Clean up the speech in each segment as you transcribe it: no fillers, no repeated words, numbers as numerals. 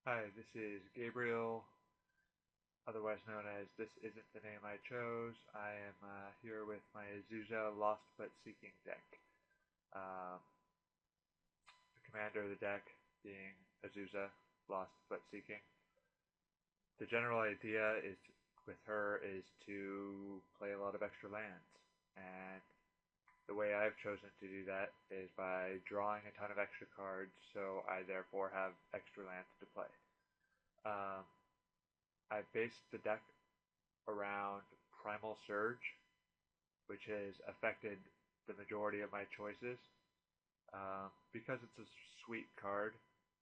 Hi, this is Gabriel, otherwise known as This Isn't the Name I Chose. I am here with my Azusa Lost But Seeking deck. Um, the commander of the deck being Azusa, Lost But Seeking. The general idea is with her is to play a lot of extra lands, and the way I've chosen to do that is by drawing a ton of extra cards, so I therefore have extra lands to play. Um, I based the deck around Primal Surge, which has affected the majority of my choices. Because it's a sweet card,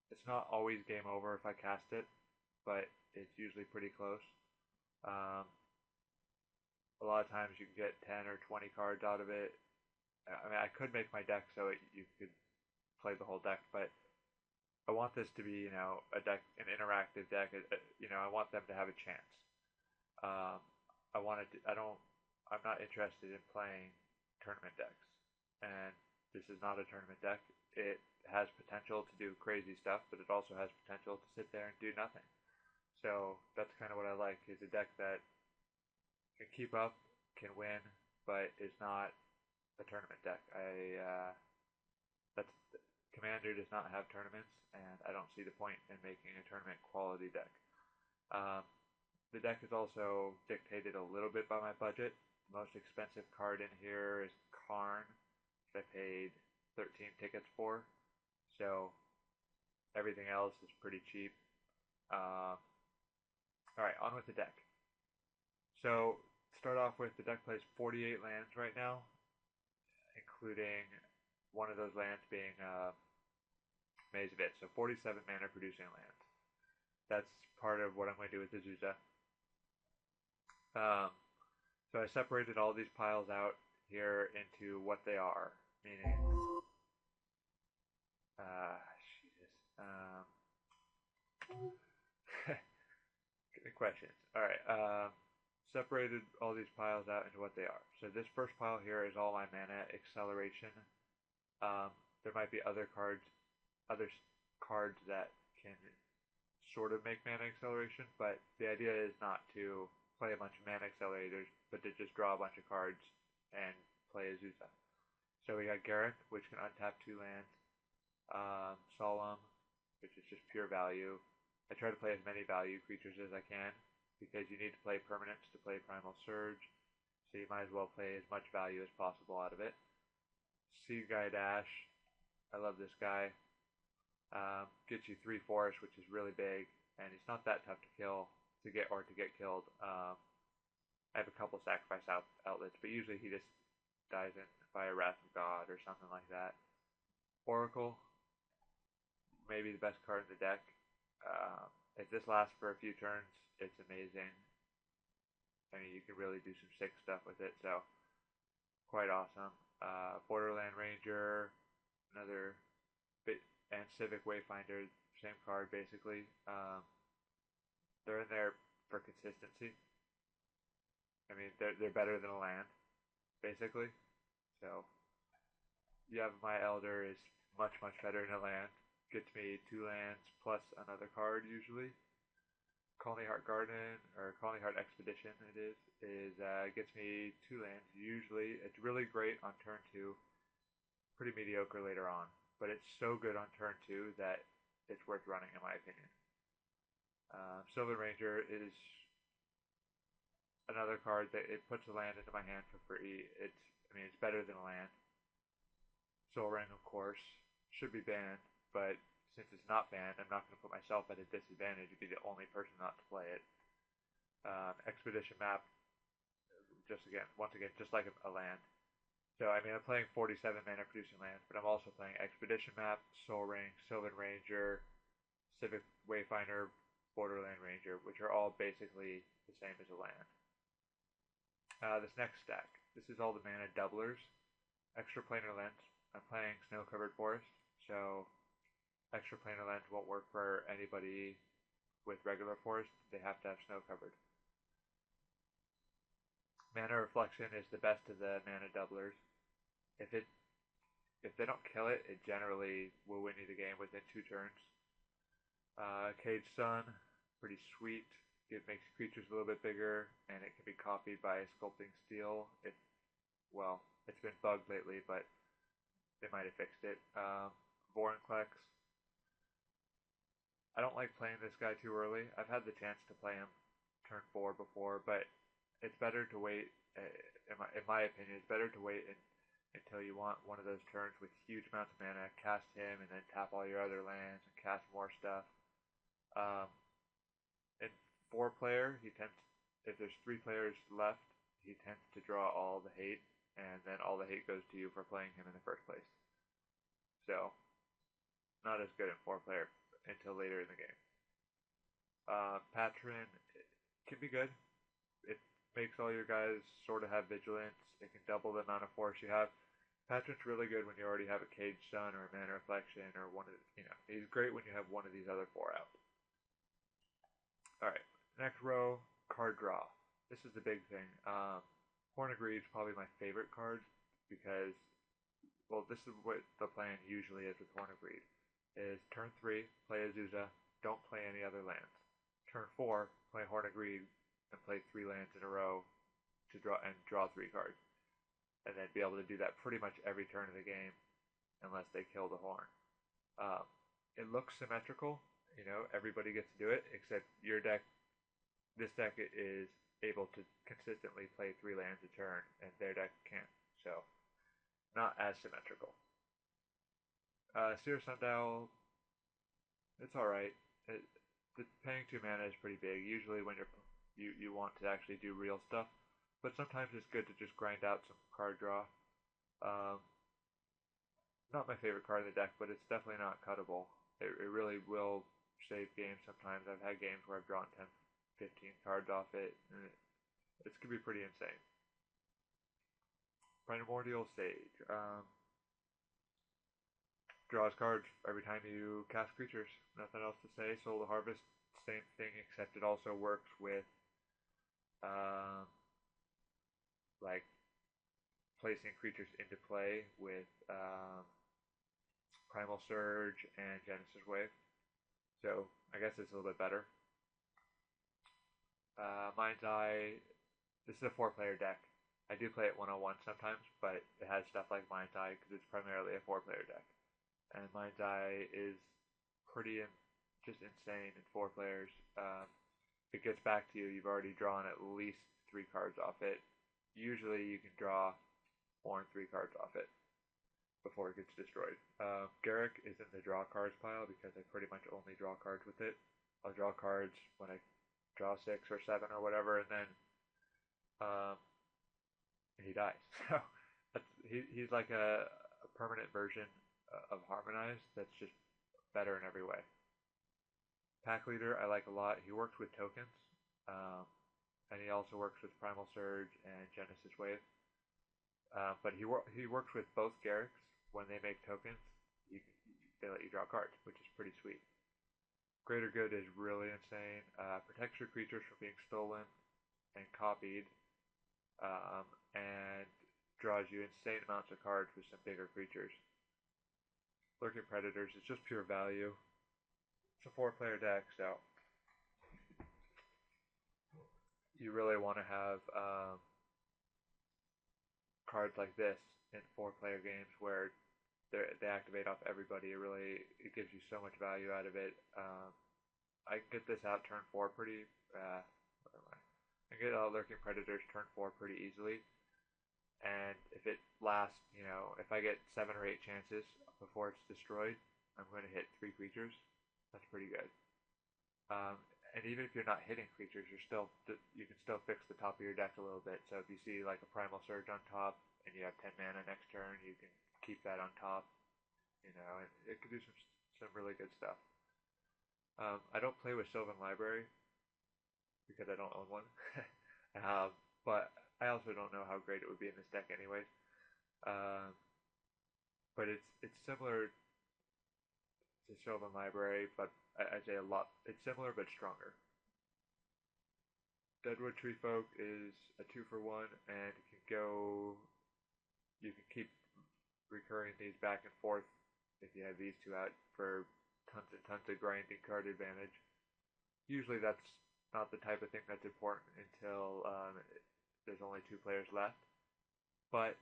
it's not always game over if I cast it, but it's usually pretty close. Um, a lot of times you can get 10 or 20 cards out of it. I mean, I could make my deck so you could play the whole deck, but I want this to be, a deck, an interactive deck. I want them to have a chance. Um, I wanted to, I don't, I'm not interested in playing tournament decks, and this is not a tournament deck. It has potential to do crazy stuff, but it also has potential to sit there and do nothing. So that's kind of what I like is a deck that can keep up, can win, but is not a tournament deck. That's Commander does not have tournaments, and I don't see the point in making a tournament quality deck. Um, the deck is also dictated a little bit by my budget. The most expensive card in here is Karn, which I paid 13 tickets for. So everything else is pretty cheap. All right, on with the deck. So start off with the deck plays 48 lands right now, including one of those lands being Maze of It. So 47 mana producing lands. That's part of what I'm going to do with the Azusa. Um, so I separated all these piles out here into what they are, meaning, Jesus, good questions. All right, separated all these piles out into what they are. So this first pile here is all my mana acceleration. Um, there might be other cards that can sort of make mana acceleration, but the idea is not to play a bunch of mana accelerators, but to just draw a bunch of cards and play Azusa. So we got Garrick, which can untap 2 lands. Solemn, which is just pure value. I try to play as many value creatures as I can because you need to play permanents to play Primal Surge, so you might as well play as much value as possible out of it. Sea Guy Dash, I love this guy. Gets you 3 forests, which is really big, and he's not that tough to kill to get killed. I have a couple sacrifice outlets, but usually he just dies in by a Wrath of God or something like that. Oracle, maybe the best card in the deck. If this lasts for a few turns, it's amazing. I mean, you can really do some sick stuff with it, so quite awesome. Borderland Ranger, another bit, and Civic Wayfinder, same card basically. They're in there for consistency. I mean, they're better than a land, basically. So yeah, my Elder is much better than a land. Gets me 2 lands plus another card usually. Colony Heart Garden or Colony Heart Expedition is gets me 2 lands usually. It's really great on turn 2, pretty mediocre later on, but it's so good on turn 2 that it's worth running in my opinion. Sylvan Ranger is another card that it puts a land into my hand for free. It's better than a land. Soul Ring, of course, should be banned, but since it's not banned, I'm not going to put myself at a disadvantage to be the only person not to play it. Expedition Map, once again, just like a land. So I mean, I'm playing 47 mana producing lands, but I'm also playing Expedition Map, Soul Ring, Sylvan Ranger, Civic Wayfinder, Borderland Ranger, which are all basically the same as a land. This next stack, this is all the mana doublers. Extra planar lens. I'm playing Snow Covered Forest, so extra planar lens won't work for anybody with regular forest. They have to have snow covered. Mana Reflection is the best of the mana doublers. If it if they don't kill it, it generally will win you the game within 2 turns. Cage Sun, pretty sweet. It makes creatures a little bit bigger, and it can be copied by Sculpting Steel. Well, it's been bugged lately, but they might have fixed it. Vorinclex. I don't like playing this guy too early. I've had the chance to play him turn 4 before, but it's better to wait. In my opinion, it's better to wait until you want one of those turns with huge amounts of mana, cast him, and then tap all your other lands and cast more stuff. Um, in 4 player, he tends, if there's 3 players left, he tends to draw all the hate, and then all the hate goes to you for playing him in the first place. So, not as good in 4 player until later in the game. Patron can be good. It makes all your guys sort of have vigilance. It can double the amount of force you have. Patron's really good when you already have a Cage Sun or a Mana Reflection or one of he's great when you have one of these other 4 out. Alright, next row, card draw. This is the big thing. Horn of Greed is probably my favorite card because, well, this is what the plan usually is with Horn of Greed. Is turn 3, play Azusa, don't play any other lands. Turn 4, play Horn of Greed, and play 3 lands in a row to draw 3 cards. And then be able to do that pretty much every turn of the game unless they kill the horn. It looks symmetrical, everybody gets to do it, except this deck is able to consistently play 3 lands a turn, and their deck can't, so not as symmetrical. Seer Sundial, it's alright. Paying 2 mana is pretty big, usually when you want to actually do real stuff, but sometimes it's good to just grind out some card draw. Not my favorite card in the deck, but it's definitely not cuttable. It really will save games sometimes. I've had games where I've drawn 10, 15 cards off it, and it's going to be pretty insane. Primordial Sage. Draws cards every time you cast creatures. Nothing else to say. Soul to Harvest, same thing, except it also works with like placing creatures into play with Primal Surge and Genesis Wave. So I guess it's a little bit better. Mind's Eye. This is a 4-player deck. I do play it 1-on-1 sometimes, but it has stuff like Mind's Eye because it's primarily a 4-player deck. And Mind's Eye is pretty just insane in 4 players. If it gets back to you, you've already drawn at least 3 cards off it. Usually you can draw more than 3 cards off it before it gets destroyed. Garruk is in the draw cards pile because I pretty much only draw cards with it. I'll draw cards when I draw 6 or 7 or whatever, and then he dies. So he's like a permanent version of Harmonize that's just better in every way. Pack Leader I like a lot. He works with tokens, and he also works with Primal Surge and Genesis Wave. But he works with both Garruks. When they make tokens, they let you draw cards, which is pretty sweet. Greater Good is really insane. Protects your creatures from being stolen and copied, and draws you insane amounts of cards with some bigger creatures. Lurking Predators is just pure value. It's a 4-player deck, so you really want to have cards like this in 4-player games where they activate off everybody. It gives you so much value out of it. I can get this out turn 4 pretty. Where am I? I can get Lurking Predators turn 4 pretty easily. And if it lasts, if I get 7 or 8 chances before it's destroyed, I'm going to hit 3 creatures. That's pretty good. And even if you're not hitting creatures, you can still fix the top of your deck a little bit. So if you see like a Primal Surge on top and you have 10 mana next turn, you can keep that on top. And it can do some really good stuff. I don't play with Sylvan Library because I don't own one. But I also don't know how great it would be in this deck anyways. But it's similar to Sylvan Library, but I'd say a lot. It's similar but stronger. Deadwood Treefolk is a 2-for-1, and you can keep recurring these back and forth if you have these 2 out for tons and tons of grinding card advantage. Usually that's not the type of thing that's important until there's only two players left, but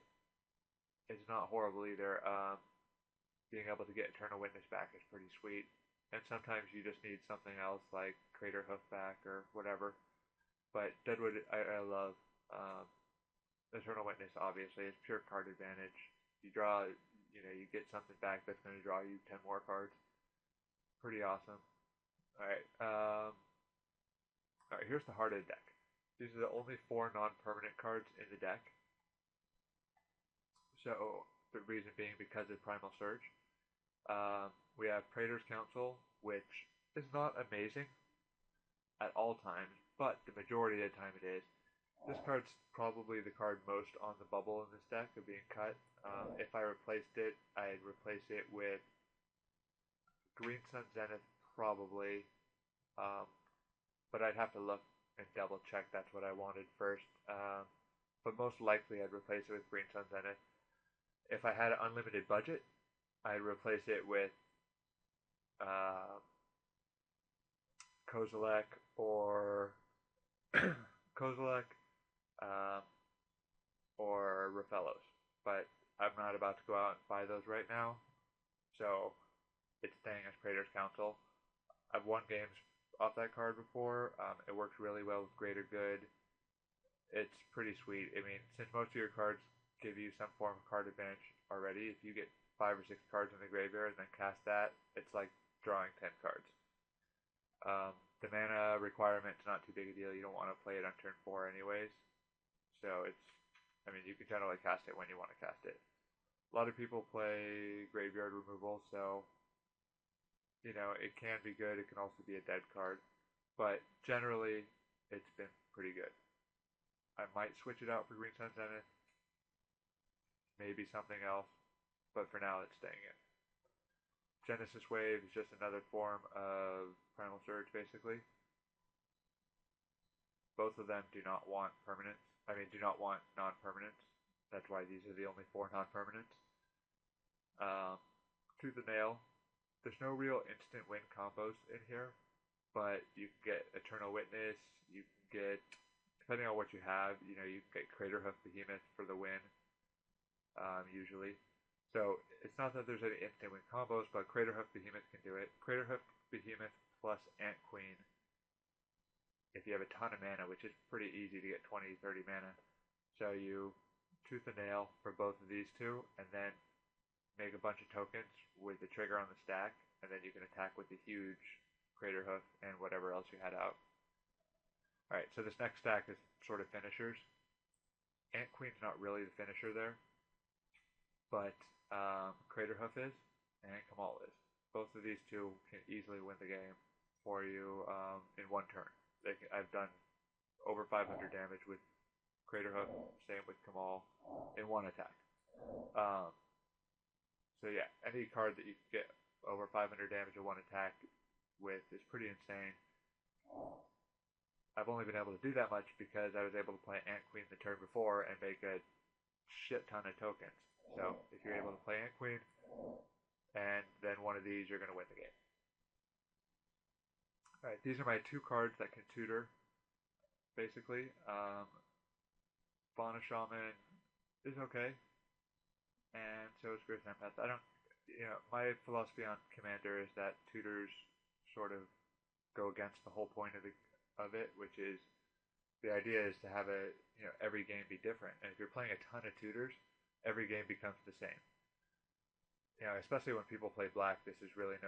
it's not horrible either. Being able to get Eternal Witness back is pretty sweet, and sometimes you just need something else like Crater Hoof back or whatever. But Deadwood, I love. Eternal Witness obviously is pure card advantage. You draw, you get something back that's going to draw you 10 more cards. Pretty awesome. Alright, alright, here's the heart of the deck. These are the only 4 non-permanent cards in the deck. So, the reason being because of Primal Surge. We have Praetor's Council, which is not amazing at all times, but the majority of the time it is. This card's probably the card most on the bubble in this deck of being cut. If I replaced it, I'd replace it with Green Sun Zenith probably, but I'd have to look and double check that's what I wanted first. But most likely I'd replace it with Green Sun Zenith. If I had an unlimited budget, I'd replace it with Kozilek or Kozilek or Raphaelos. But I'm not about to go out and buy those right now, so it's staying as Praetor's Council. I've won games off that card before. It works really well with Greater Good. It's pretty sweet. I mean, since most of your cards give you some form of card advantage already, if you get 5 or 6 cards in the graveyard and then cast that, it's like drawing 10 cards. The mana requirement's not too big a deal. You don't want to play it on turn 4 anyways. So you can generally cast it when you want to cast it. A lot of people play graveyard removal, so, it can be good. It can also be a dead card. But generally, it's been pretty good. I might switch it out for Green Sun Zenith. Maybe something else. But for now, it's staying in. Genesis Wave is just another form of Primal Surge, basically. Both of them do not want permanents. Do not want non-permanents. That's why these are the only 4 non-permanents. Tooth and Nail. There's no real instant win combos in here, but you can get Eternal Witness. You can get, depending on what you have, you can get Crater Hoof Behemoth for the win, usually. So it's not that there's any instant win combos, but Crater Hoof Behemoth can do it. Crater Hoof Behemoth plus Ant Queen. If you have a ton of mana, which is pretty easy to get 20, 30 mana. So you Tooth and Nail for both of these two, and then make a bunch of tokens with the trigger on the stack, and then you can attack with the huge Crater Hoof and whatever else you had out. Alright, so this next stack is sort of finishers. Ant Queen's not really the finisher there, but Crater Hoof is, and Kamal is. Both of these two can easily win the game for you in one turn. I've done over 500 damage with Crater Hoof, same with Kamal, in one attack. So yeah, any card that you can get over 500 damage in one attack with is pretty insane. I've only been able to do that much because I was able to play Ant Queen the turn before and make a shit ton of tokens. So if you're able to play Ant Queen and then one of these, you're going to win the game. Alright, these are my 2 cards that can tutor, basically. Fauna Shaman is okay, and so is Fierce Empath. My philosophy on Commander is that tutors sort of go against the whole point of it, which is the idea is to have every game be different. And if you're playing a ton of tutors, every game becomes the same. Especially when people play black, this is really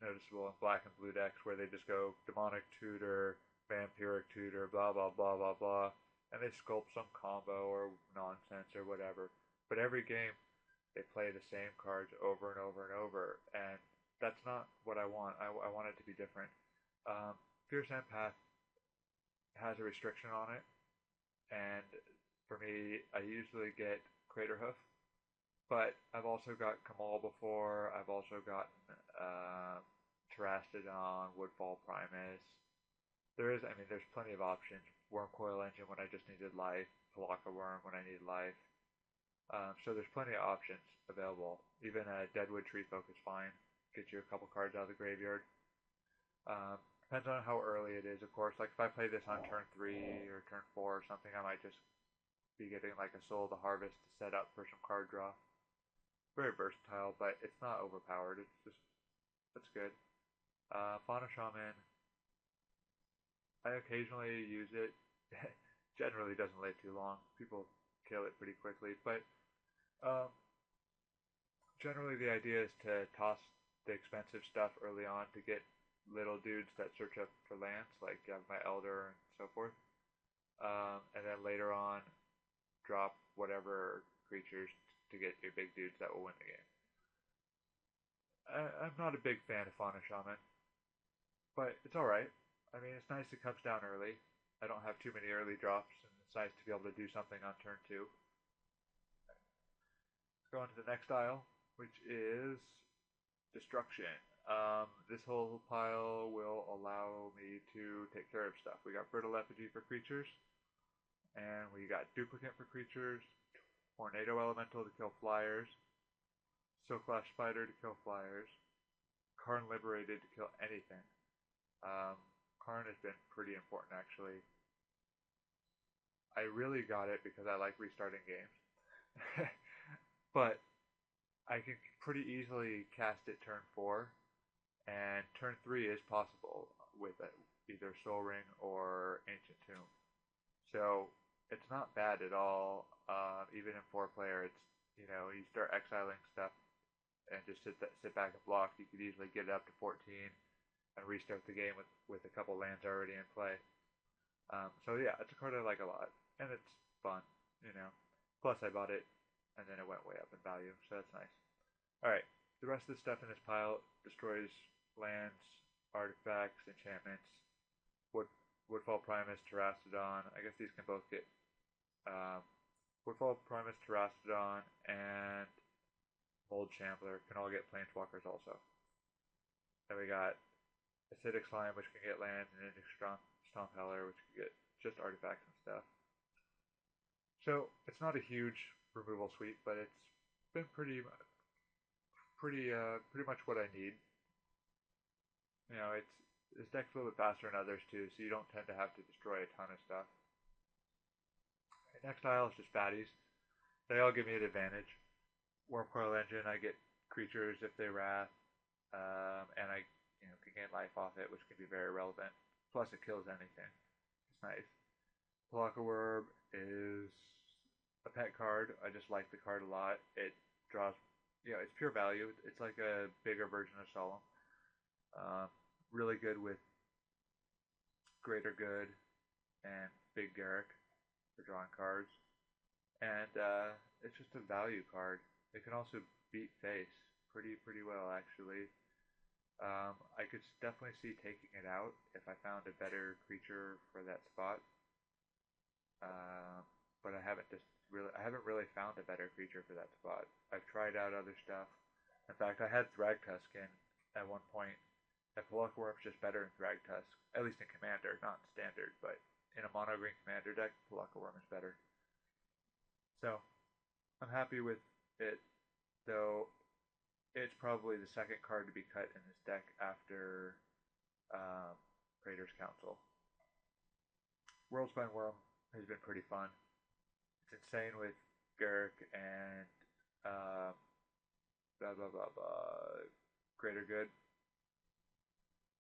noticeable in black and blue decks where they just go demonic tutor, vampiric tutor, blah blah blah blah blah, and they sculpt some combo or nonsense or whatever. But every game they play the same cards over and over and over, and that's not what I want. I want it to be different. Fierce Empath has a restriction on it, and for me, I usually get Crater Hoof. But I've also got Kamal before. I've also gotten Terastodon, Woodfall Primus. There's plenty of options. Wormcoil Engine when I just needed life. Palaka Worm when I needed life. So there's plenty of options available. Even Deadwood Tree Folk is fine. get you a couple cards out of the graveyard. Depends on how early it is, of course. Like if I play this on turn 3 or turn 4 or something, I might just be getting like a Soul of the Harvest to set up for some card draw. Very versatile, but it's not overpowered. It's just, it's good. Fauna Shaman, I occasionally use it. Generally doesn't live too long. People kill it pretty quickly, but um, generally the idea is to toss the expensive stuff early on to get little dudes that search up for lands, like my Elder and so forth. And then later on, drop whatever creatures to get your big dudes that will win the game. I'm not a big fan of Fauna Shaman, but it's alright. I mean, it's nice it comes down early. I don't have too many early drops, and it's nice to be able to do something on turn 2. Let's go on to the next tile, which is Destruction. This whole pile will allow me to take care of stuff. We got Brittle Effigy for creatures, and we got Duplicate for creatures, Tornado Elemental to kill flyers, Silklash Spider to kill flyers, Karn Liberated to kill anything. Karn has been pretty important actually. I really got it because I like restarting games. But I can pretty easily cast it turn 4, and turn 3 is possible with either Soul Ring or Ancient Tomb. So it's not bad at all. Even in 4-player, it's, you start exiling stuff and just sit back and block. You could easily get it up to 14 and restart the game with a couple lands already in play. So yeah, it's a card I like a lot, and it's fun. Plus I bought it, and then it went way up in value, so that's nice. Alright, the rest of the stuff in this pile destroys lands, artifacts, enchantments, Wood, Woodfall Primus, Terrastodon. I guess these can both get Woodfall Primus, Terrastodon, and Mold Shambler can all get Planeswalkers also. Then we got Acidic Slime, which can get lands, and Indic Stomp Heller, which can get just artifacts and stuff. So it's not a huge removal suite, but it's been pretty much what I need. This deck's a little bit faster than others too, so you don't tend to have to destroy a ton of stuff. Next tile is just fatties. They all give me an advantage. Wurmcoil Engine, I get creatures if they wrath, and I can gain life off it, which can be very relevant. Plus, it kills anything. It's nice. Palaka Worm is a pet card. I just like the card a lot. It draws, it's pure value. It's like a bigger version of Solemn. Really good with Greater Good and Big Garrick for drawing cards. And it's just a value card. It can also beat face pretty well actually. I could definitely see taking it out if I found a better creature for that spot. But I haven't really found a better creature for that spot. I've tried out other stuff. In fact, I had Thragtusk in at one point. That Palaka Worm's just better in Thragtusk, at least in Commander, not in Standard. But in a mono green Commander deck, Palaka Worm is better. So I'm happy with it, though. It's probably the second card to be cut in this deck after Praetor's Council. Worldspine Worm has been pretty fun. It's insane with Garrick and blah blah blah blah Greater Good,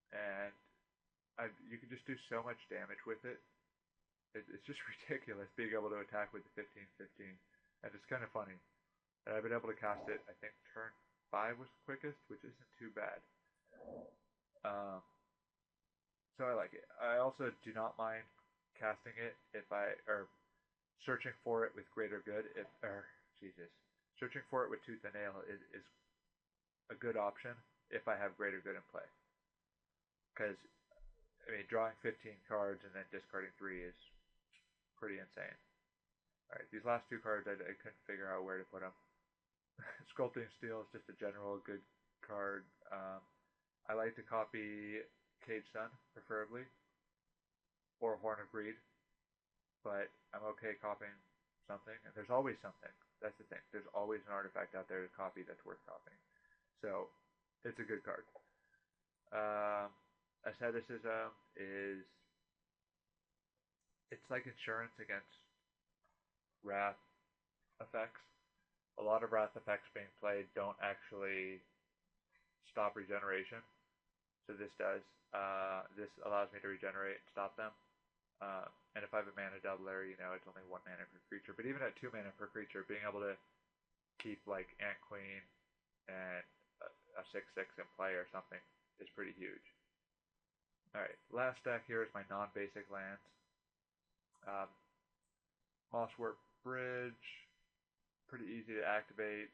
and you can just do so much damage with it. It's just ridiculous being able to attack with the 15/15, and it's kind of funny. And I've been able to cast it. I think turn 5 was the quickest, which isn't too bad. So I like it. I also do not mind casting it or searching for it with Greater Good. Searching for it with Tooth and Nail is a good option if I have Greater Good in play. Because drawing 15 cards and then discarding 3 is pretty insane. Alright, these last 2 cards I couldn't figure out where to put them. Sculpting Steel is just a general good card. I like to copy Cage Sun, preferably, or Horn of Greed, but I'm okay copying something, and there's always something. That's the thing. There's always an artifact out there to copy that's worth copying. So It's a good card. Um, Asceticism is it's like insurance against wrath effects. A lot of wrath effects being played don't actually stop regeneration, so this does. This allows me to regenerate and stop them. And if I have a mana doubler, it's only 1 mana per creature. But even at 2 mana per creature, being able to keep like Ant Queen and a 6/6 in play or something is pretty huge. Alright, last deck here is my non-basic lands. Um, Mosswarp Bridge, pretty easy to activate.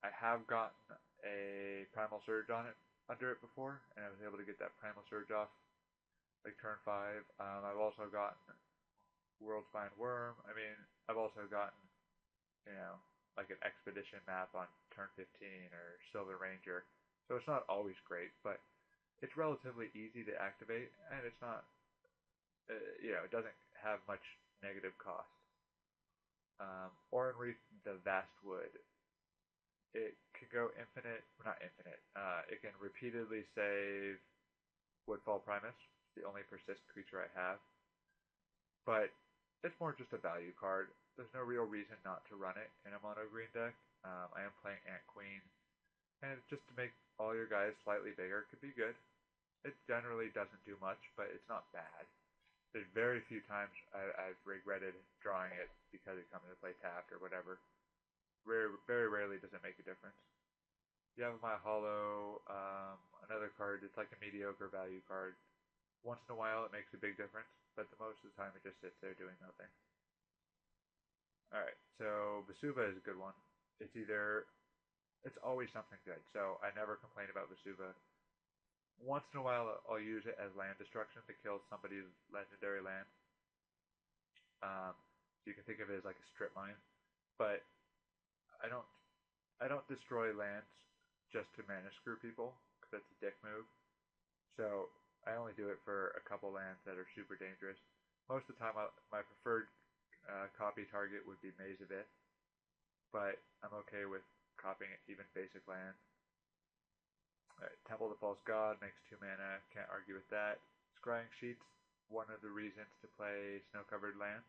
I have gotten a Primal Surge on it under it before, and I was able to get that Primal Surge off like turn 5. I've also gotten Worldspine Worm. I mean, I've also gotten, like an Expedition map on turn 15 or Silver Ranger. So it's not always great, but it's relatively easy to activate, and it's not, it doesn't have much negative cost. Oran Reef, the Vast Wood. It can go infinite, not infinite. It can repeatedly save Woodfall Primus, the only persist creature I have. But it's more just a value card. There's no real reason not to run it in a mono green deck. I am playing Ant Queen, and just to make all your guys slightly bigger could be good. It generally doesn't do much, but it's not bad. There's very few times I've regretted drawing it because it comes into play tapped or whatever. Very rarely does it make a difference. You have my Hollow, another card. It's like a mediocre value card. Once in a while it makes a big difference, but most of the time it just sits there doing nothing. Alright, so Vesuva is a good one. It's always something good, so I never complain about Vesuva. Once in a while I'll use it as land destruction to kill somebody's legendary land. So you can think of it as like a strip mine. But I don't I don't destroy lands just to mana screw people, because that's a dick move. So I only do it for a couple lands that are super dangerous. Most of the time, my preferred copy target would be Maze of Ith, but I'm okay with copying even basic lands. Alright, Temple of the False God makes 2 mana, can't argue with that. Scrying Sheets, one of the reasons to play snow-covered lands.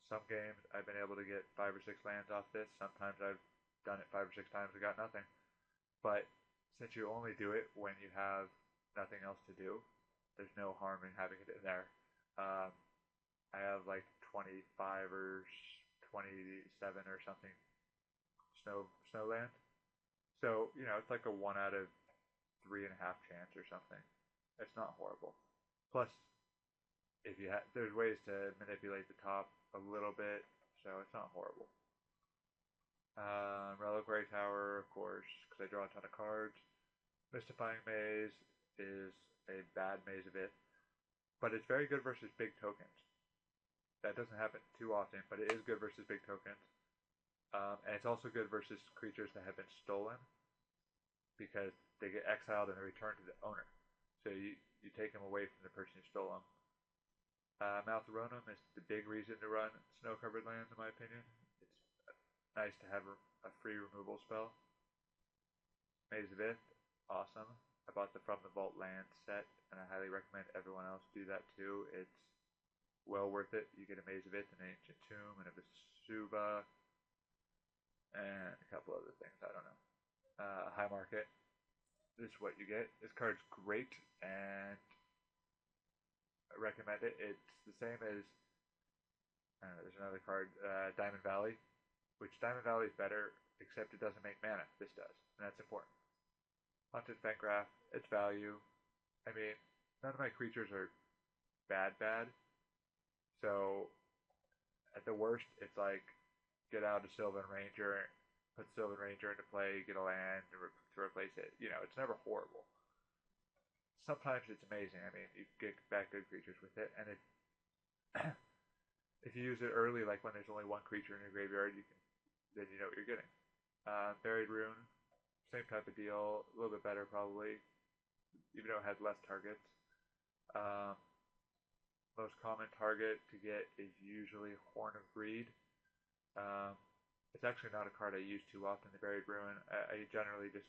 Some games I've been able to get 5 or 6 lands off this. Sometimes I've done it 5 or 6 times and got nothing. But since you only do it when you have nothing else to do, there's no harm in having it in there. I have like 25 or 27 or something snowland. So, it's like a 1 out of 3.5 chance or something. It's not horrible. Plus, there's ways to manipulate the top a little bit, so it's not horrible. Reliquary Tower, of course, because I draw a ton of cards. Mystifying Maze is a bad Maze of It, but it's very good versus big tokens. That doesn't happen too often, but it is good versus big tokens. And it's also good versus creatures that have been stolen, because they get exiled and they return to the owner. So you take them away from the person who stole them. Malthuronum is the big reason to run snow-covered lands, in my opinion. It's nice to have a free removal spell. Maze of Ith, awesome. I bought the From the Vault land set, and I highly recommend everyone else do that too. It's well worth it. You get a Maze of Ith, an Ancient Tomb, and a Vesuva, and a couple other things, I don't know. High Market. This is what you get. This card's great, and I recommend it. It's the same as, there's another card, Diamond Valley, which Diamond Valley is better, except it doesn't make mana. This does, and that's important. Haunted Fengraf, its value. I mean, none of my creatures are bad. So, at the worst, it's like, get out a Sylvan Ranger, put Sylvan Ranger into play, get a land to replace it. It's never horrible. Sometimes it's amazing. I mean, you get back good creatures with it, and if you use it early, like when there's only one creature in your graveyard, then you know what you're getting. Buried Rune, same type of deal, a little bit better probably, even though it has less targets. Most common target to get is usually Horn of Greed. It's actually not a card I use too often, the Buried Ruin. I generally just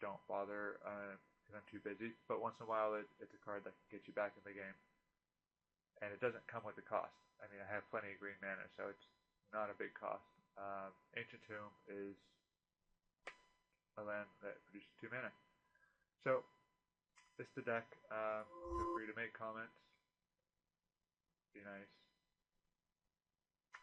don't bother because I'm too busy. But once in a while, it's a card that can get you back in the game, and it doesn't come with a cost. I mean, I have plenty of green mana, so it's not a big cost. Ancient Tomb is a land that produces 2 mana. So, it's the deck. Feel free to make comments. Be nice.